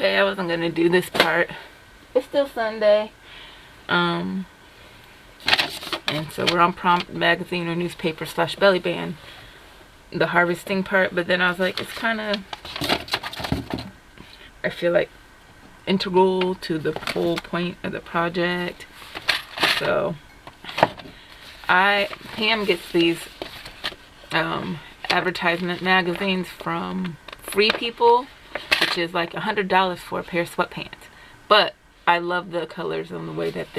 Okay, I wasn't gonna do this part. It's still Sunday. And so we're on prompt magazine or newspaper / belly band, the harvesting part. But then I was like, it's kind of, I feel like, integral to the whole point of the project. So Pam gets these advertisement magazines from Free People, which is like $100 for a pair of sweatpants. But I love the colors and the way that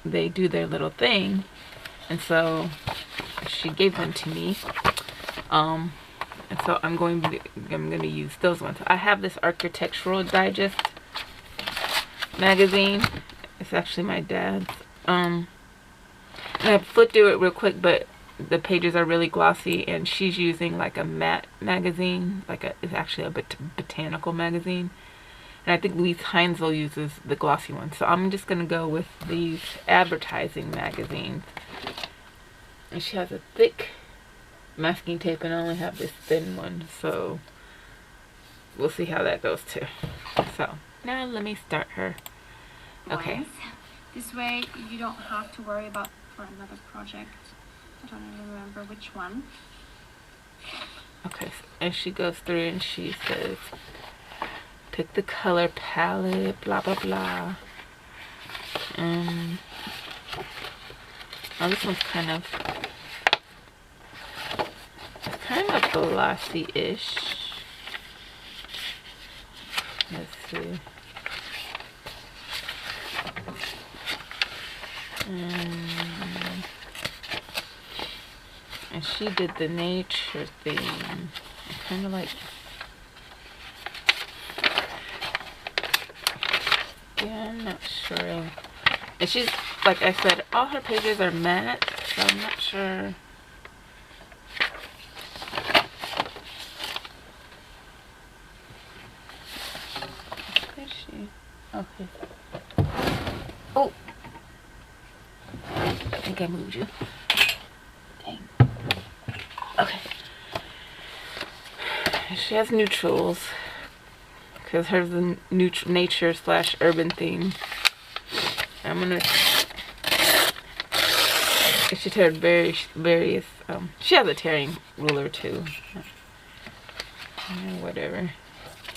they do their little thing, and so she gave them to me. And so I'm going to use those ones. I have this Architectural Digest magazine. It's actually my dad's. And I flipped through it real quick, but the pages are really glossy, and she's using like a matte magazine, it's actually a botanical magazine. And I think Louise Heinzel uses the glossy one. So I'm just gonna go with these advertising magazines. And she has a thick masking tape, and I only have this thin one, so we'll see how that goes too. So now let me start her. Okay. This way you don't have to worry about for another project. I don't even remember which one. Okay, so, and she goes through and she says, pick the color palette, blah blah blah. Oh, this one's kind of glossy-ish. Let's see. And she did the nature theme. Kind of like, yeah, I'm not sure. And she's, like I said, all her pages are matte, so I'm not sure. Where is she? Okay. Oh! I think I moved you. Dang. Okay. She has neutrals, because hers is a nature / urban theme. I'm gonna. She teared various. She has a tearing ruler too. Whatever.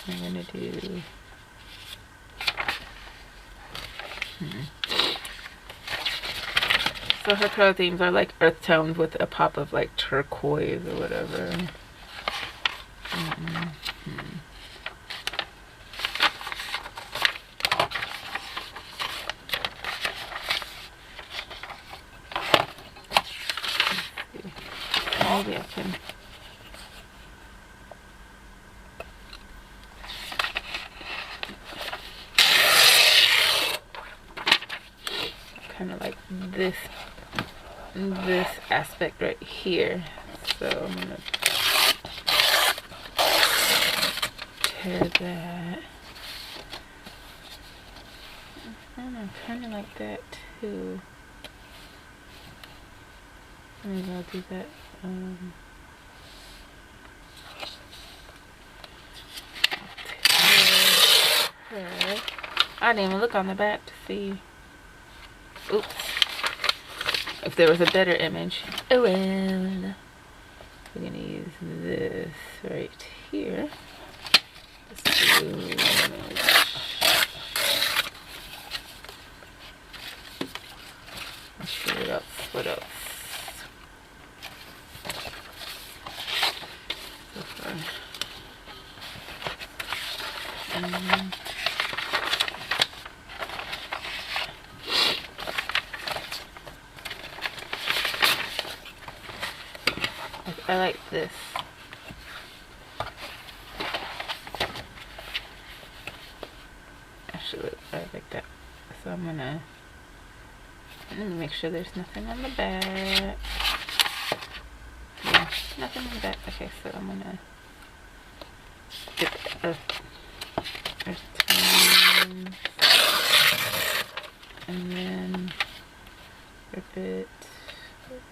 I'm gonna do. So her color themes are like earth tones with a pop of like turquoise or whatever. Maybe I can. Kind of like this aspect right here. So I'm gonna tear that. I kind of like that too. Maybe I'll do that. I didn't even look on the back to see. Oops. If there was a better image. Oh well. We're gonna use this right here. Let's do image. Let's see what else. What else? So far. I like this. Actually, I like that. So I'm gonna make sure there's nothing on the back. Yeah, nothing on the back. Okay, so I'm gonna get the earth tones, and then rip it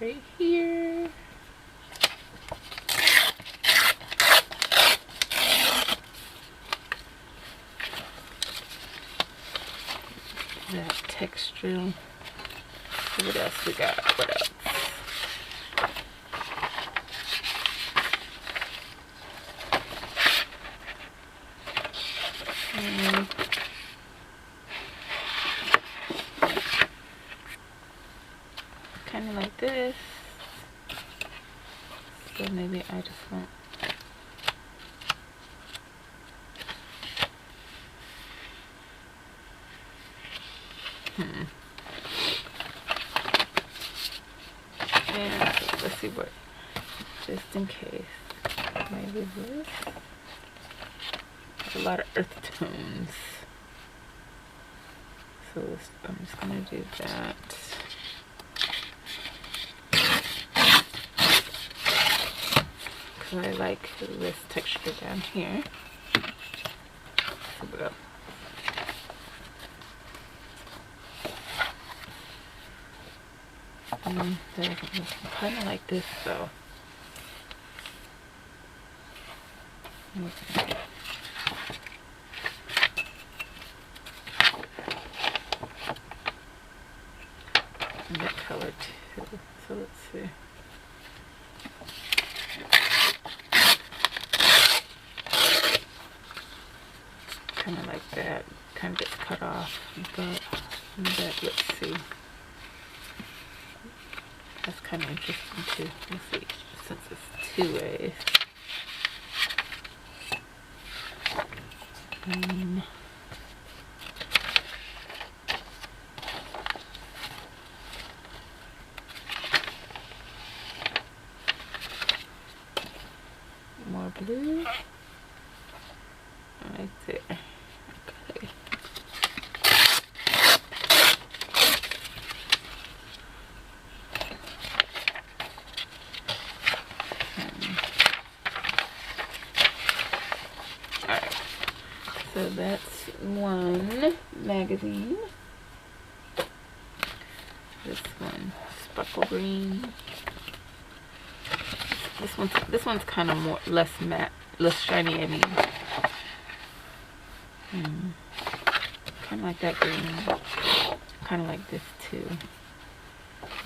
right here. that texture. What else we got? What else? Kind of like this. So maybe I just won't. And let's see what, just in case, maybe this. There's a lot of earth tones. So I'm just gonna do that. Because I like this texture down here. So we'll go. Kind of like this though. Okay. And that color too. So let's see. Kind of like that. Kind of gets cut off, but let's see. That's kind of interesting too. Let's see, since it's 2 ways. More blue. Right there. Okay. Alright. So that's one magazine. This one, sparkle green. This one's kind of less matte, less shiny. I mean, kind of like that green. Kind of like this too.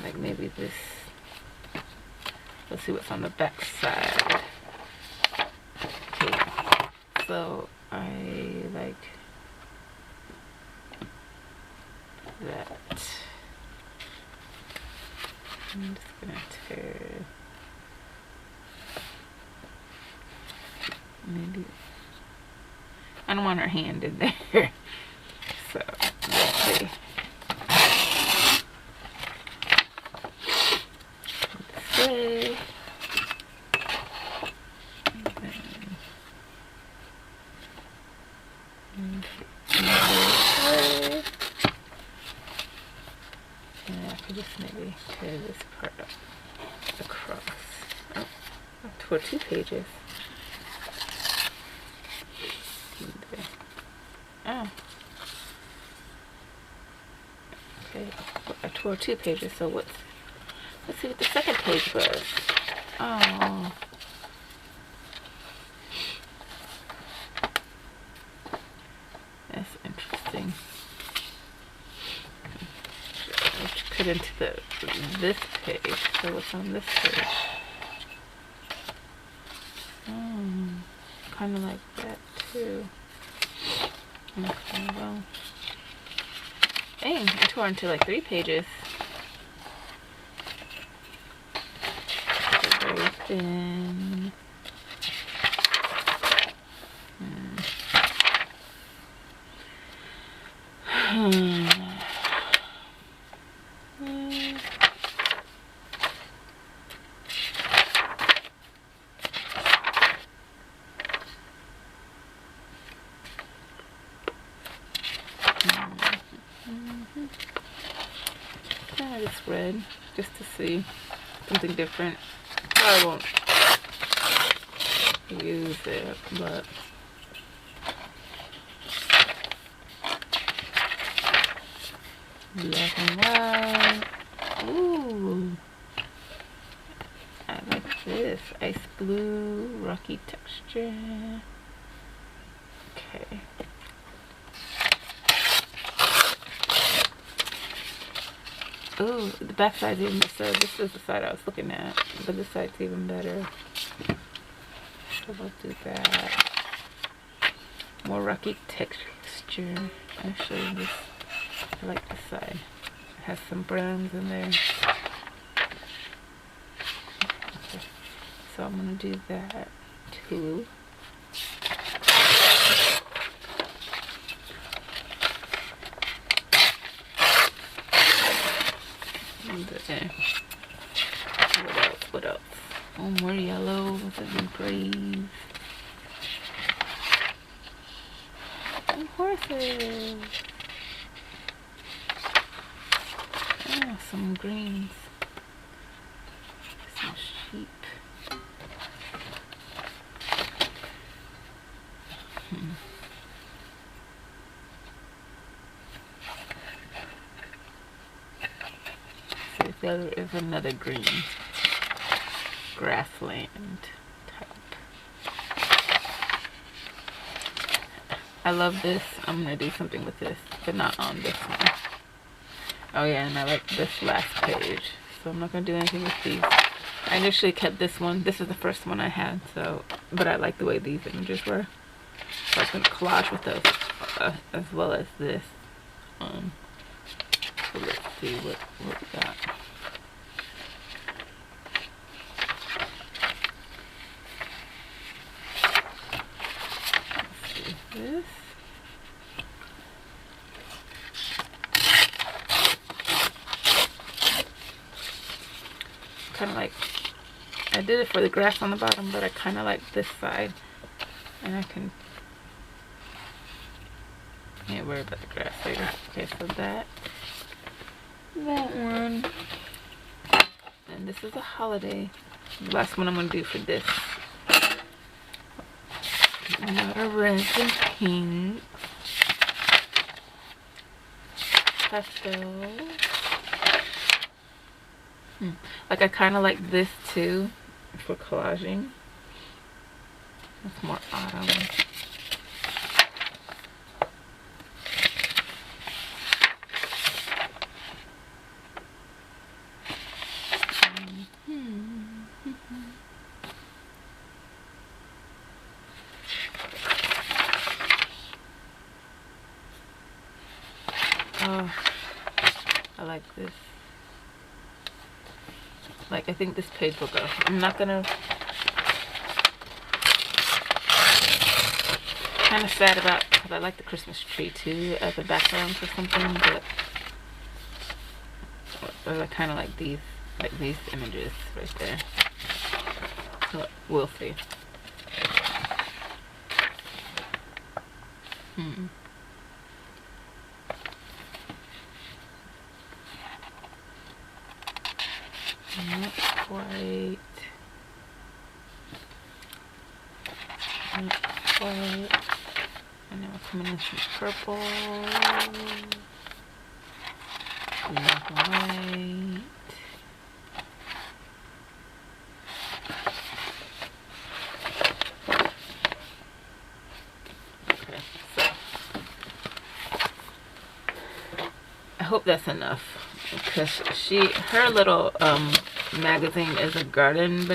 Like maybe this. Let's see what's on the back side. Okay, so I like that. I'm just gonna tear. Maybe I don't want her hand in there. So let's see. This way. And I could just maybe tear this part up across. Oh, I tore 2 pages. Oh. Okay, I tore 2 pages, so let's see what the second page was. Oh. That's interesting. Let's put into this page. So what's on this page? Kind of like that too. Okay, well. Dang, I tore into like 3 pages. Very thin. This red, just to see something different. I won't use it, but black and white. Ooh, I like this ice blue, rocky texture. Okay. Ooh, the back side's even better. This is the side I was looking at, but this side's even better. So we'll do that. More rocky texture. Actually, this, I like this side. It has some browns in there. Okay. So I'm gonna do that too. Okay. What else? What else? Oh, more yellows and grays. And horses. Oh, some greens. Some sheep. So there is another green. Grassland type. I love this. I'm gonna do something with this, but not on this one. Oh yeah, and I like this last page, so I'm not gonna do anything with these. I initially kept this one. This is the first one I had, so, but I like the way these images were. So I was gonna collage with those as well as this. So let's see what we got. This. Kind of like, I did it for the grass on the bottom, but I kind of like this side, and I can, yeah, worry about the grass later. Okay, so that one, and this is a holiday. The last one I'm gonna do for this. Another red and pink. Pastel. Like I kind of like this too for collaging. It's more autumn. Oh, I like this. Like, I think this page will go. I'm not gonna. Kind of sad about, because I like the Christmas tree too as a background for something, but I kind of like these images right there. So we'll see. Not quite. Not quite. And then we're coming in some purple. White. Okay, so I hope that's enough, because her little magazine is a garden,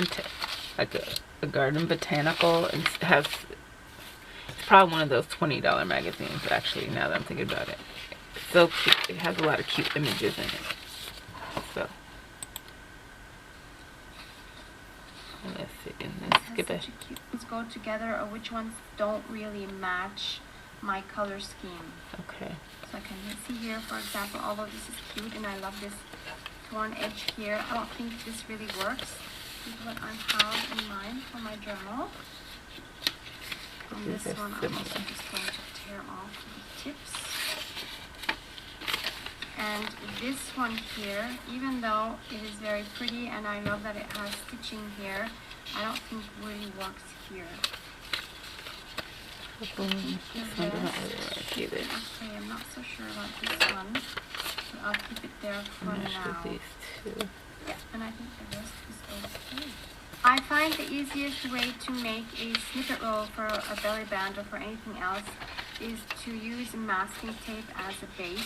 like a garden botanical, and it's probably one of those $20 magazines, actually, now that I'm thinking about it. It's so cute. It has a lot of cute images in it. So let's see. Let's skip it. Cute ones go together, or which ones don't really match my color scheme. Okay. So I can see here, for example, although this is cute and I love this torn edge here, I don't think this really works with what I have in mind for my journal. On this one, I'm also just going to tear off the tips. And this one here, even though it is very pretty and I love that it has stitching here, I don't think really works here. Okay, I'm not so sure about this one, but I'll keep it there for now. These two. Yeah, and I think the rest is okay. I find the easiest way to make a snippet roll for a belly band or for anything else is to use masking tape as a base.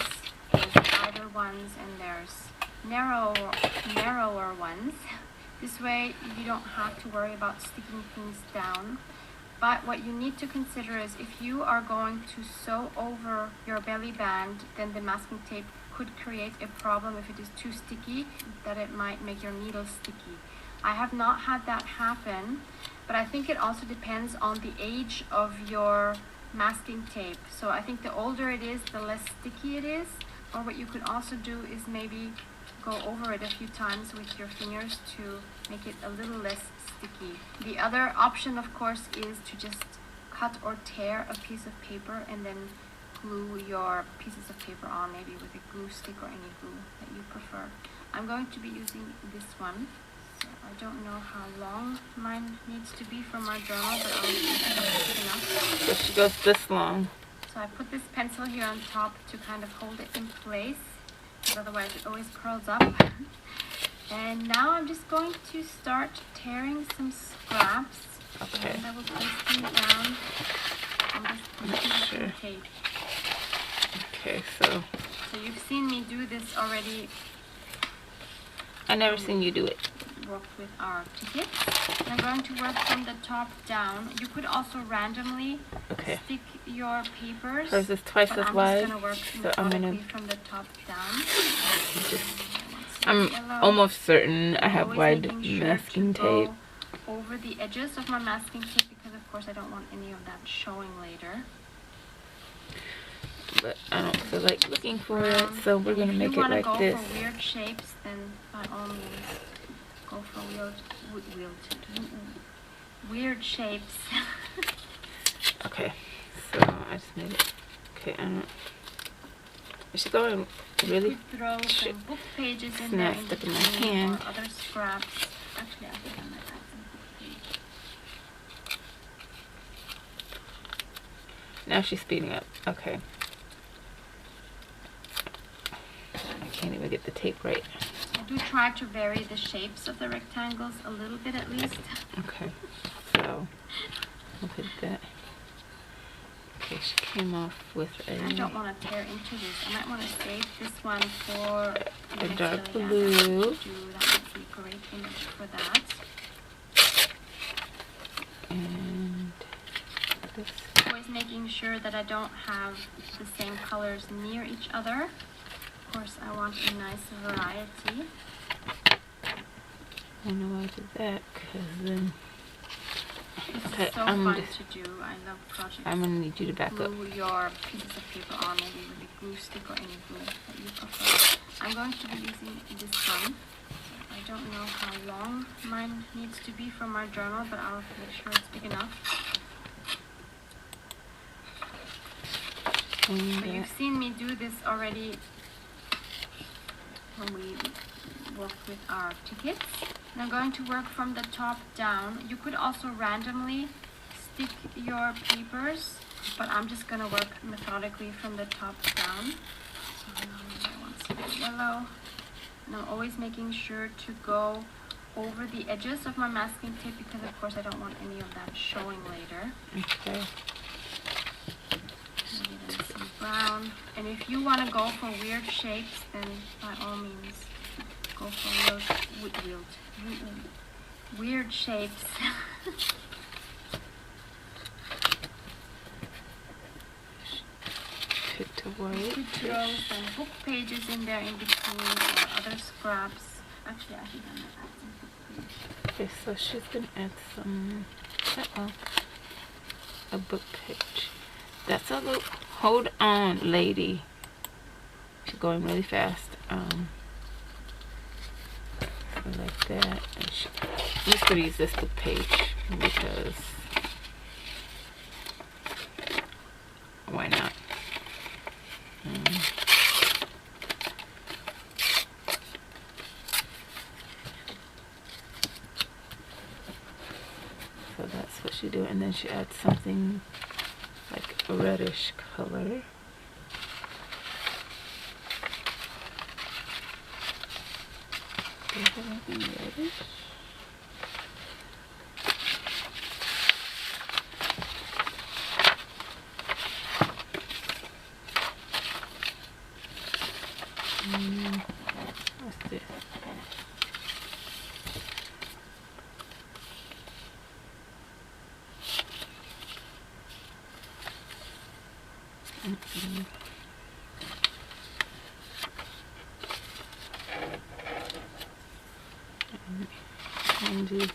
There's either ones and there's narrower ones. This way you don't have to worry about sticking things down. But what you need to consider is if you are going to sew over your belly band, then the masking tape could create a problem if it is too sticky, that it might make your needle sticky. I have not had that happen, but I think it also depends on the age of your masking tape. So I think the older it is, the less sticky it is. Or what you could also do is maybe go over it a few times with your fingers to make it a little less sticky. The other option, of course, is to just cut or tear a piece of paper and then glue your pieces of paper on, maybe with a glue stick or any glue that you prefer. I'm going to be using this one. So I don't know how long mine needs to be for my journal, but I'll use enough. So she goes this long. So I put this pencil here on top to kind of hold it in place, because otherwise it always curls up. And now I'm just going to start tearing some scraps. Okay. And I will place them down on this Sure. tape. Okay, so So you've seen me do this already. I never seen you do it. Worked with our tickets. I'm going to work from the top down. You could also randomly Okay. stick your papers. Hers is twice but as I'm wide, just going to work so I'm gonna. methodically from the top down. I'm Yellow. almost certain I have Always wide making sure masking to tape. go over the edges of my masking tape, because of course I don't want any of that showing later. But I don't feel like looking for it, so we're gonna make it like If you want this. to go for weird shapes, then by all means go for weird shapes. Okay, so I just made it. Okay, I don't. Is she going You really? could throw Shit. some book pages in It's there not in stuck in my between, hand. or other scraps. Actually, I think I might add some book pages. Now she's speeding up. Okay. I can't even get the tape right. I do try to vary the shapes of the rectangles a little bit at least. Okay, so look at that. Okay, she came off with I don't a want to tear into this. I might want to save this one for the next dark video. blue. That would be a great image for that. And this. Always making sure that I don't have the same colors near each other. Of course, I want a nice variety. I know I did that because then. This Okay, is so I'm fun just. to do. I love projects. I'm gonna need you to back up. Glue your pieces of paper on, maybe with a glue stick or any glue that you prefer. I'm going to be using this one. I don't know how long mine needs to be for my journal, but I'll make sure it's big enough. And But you've seen me do this already when we worked with our tickets. And I'm going to work from the top down. You could also randomly stick your papers, but I'm just going to work methodically from the top down. So now I want some yellow. And I'm always making sure to go over the edges of my masking tape, because of course I don't want any of that showing later. okay. Maybe then some brown. And if you want to go for weird shapes, then by all means go for weird shapes. Picked a You white. could throw some book pages in there in between, or other scraps. Actually, I think I'm going to add some book pages. Okay, so she's gonna add some. A book page. That's a little. Hold on, lady. She's going really fast. So like that. And I'm just gonna use this book page because why not? So that's what she do, and then she adds something like a reddish color. Do you have anything reddish? What's this? And do this.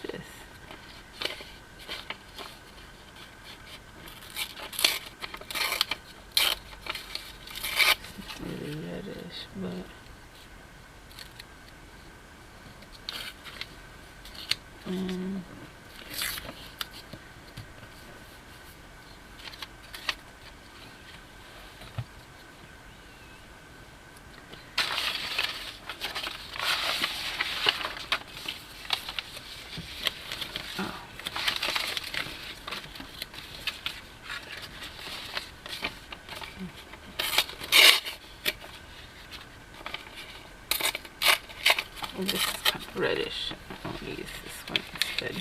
It's really reddish, but this is kind of reddish. I'll use this one instead.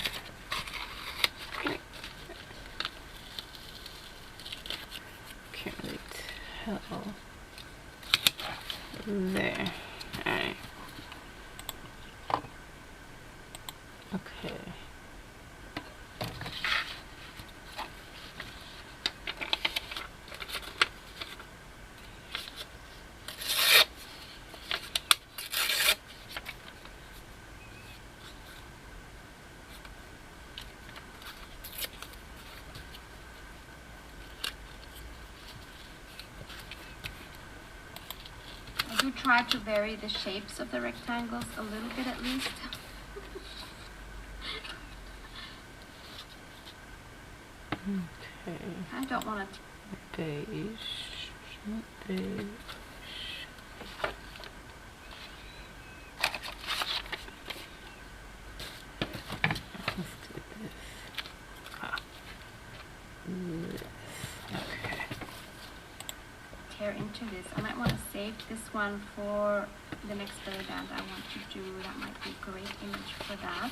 Can't really tell. There. Alright. Okay. I do try to vary the shapes of the rectangles a little bit at least. Okay. I don't want to. Beige. Not beige. Let's do this. This. Okay. Tear into this. I might want to save this one for the next belly band I want to do. That might be a great image for that.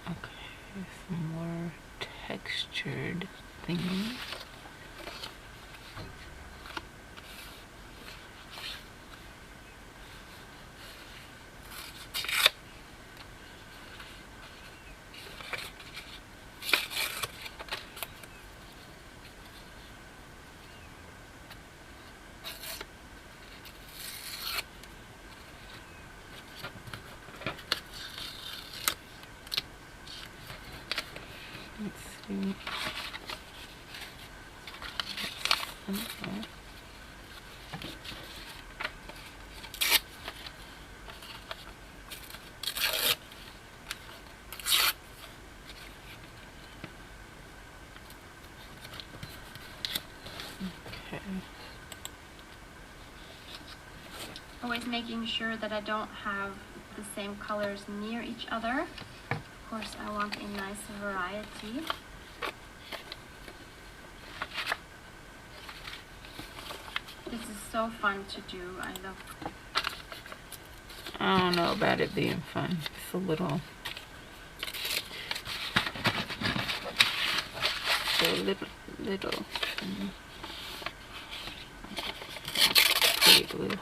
Okay, some more textured thingy. Let's see. Okay. Always making sure that I don't have the same colors near each other. Of course, I want a nice variety. This is so fun to do. I love. I don't know about it being fun. It's a little pretty blue.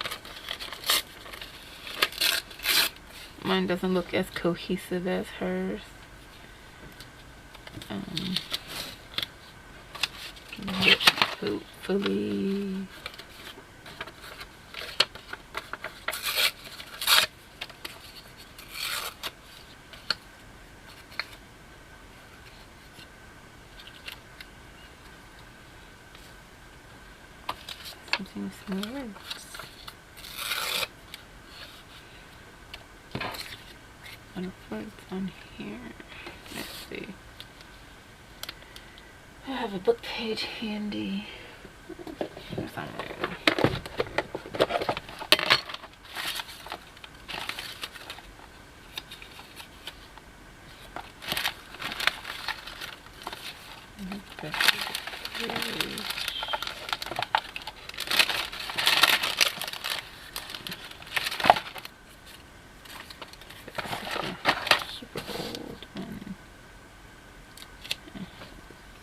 Mine doesn't look as cohesive as hers. Hopefully. Something with some words. What words on here? Let's see. I have a book page handy somewhere. Super old one.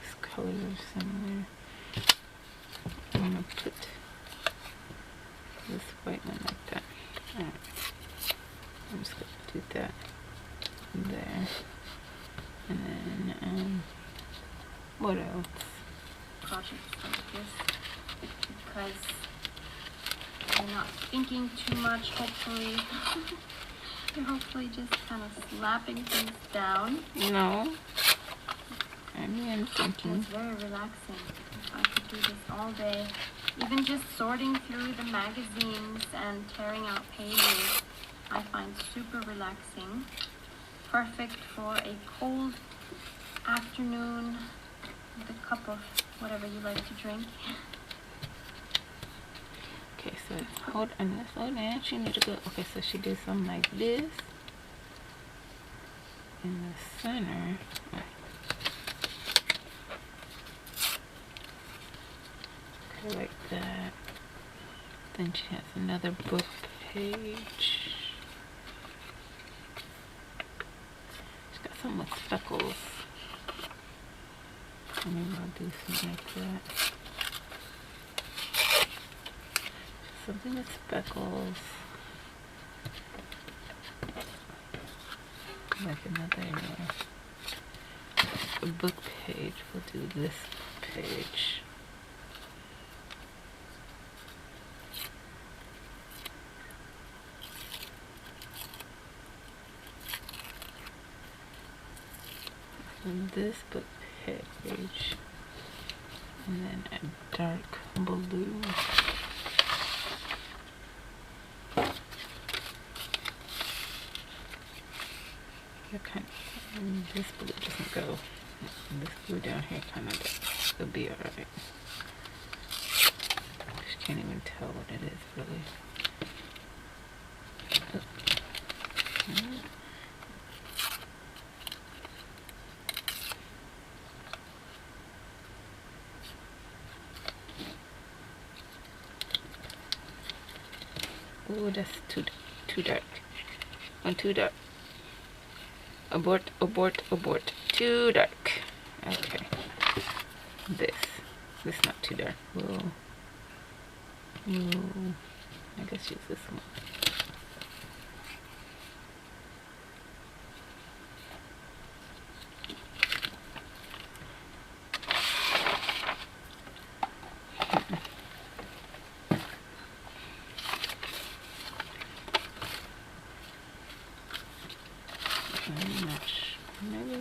These colors are similar. I'm gonna put this white one like that. Alright. I'm just gonna do that there. And then what else? projects like this because you're not thinking too much, hopefully. You're hopefully just kind of slapping things down. No. I mean, thinking. It's very relaxing. I could do this all day. Even just sorting through the magazines and tearing out pages, I find super relaxing. Perfect for a cold afternoon with a cup of whatever you like to drink. Okay, so hold on, she need to go. Okay, so she did something like this in the center. Okay, like that. Then she has another book page. She's got some with speckles. Maybe I'll do something like that. Something with speckles. Like another book page. We'll do this page. And this book page. And then a dark blue. Kind of, this blue doesn't go. This blue down here kind of does. It'll be alright. Just can't even tell what it is really. Oh, that's too dark. One too dark. Abort, abort, abort. Too dark. Okay. This not too dark. We'll I guess use this one. I'm not sure. Maybe.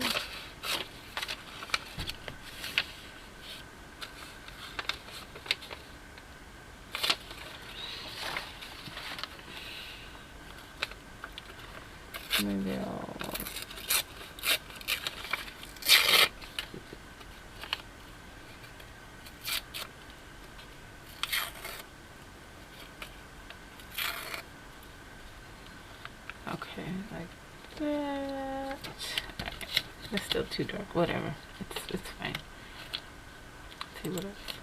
Maybe I'll. Okay, like that. It's still too dark. Whatever. It's fine. Let's see what else.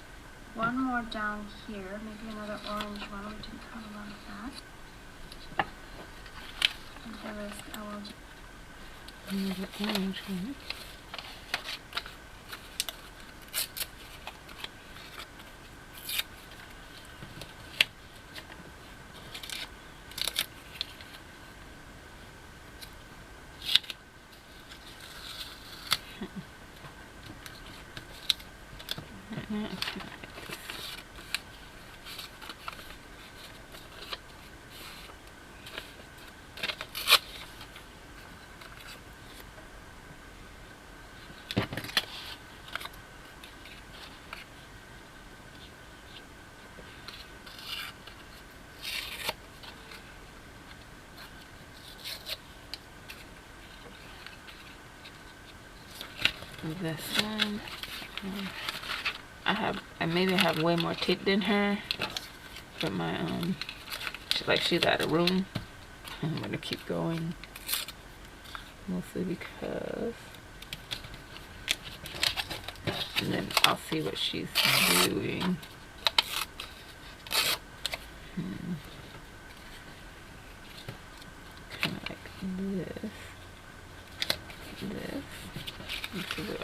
One more down here, maybe another orange one. We didn't have a lot of that. And the rest I will just... Another orange one. This one. I maybe have way more tape than her, but my she's out of room. I'm gonna keep going, mostly because, and then I'll see what she's doing. Kind of like this. Let's see what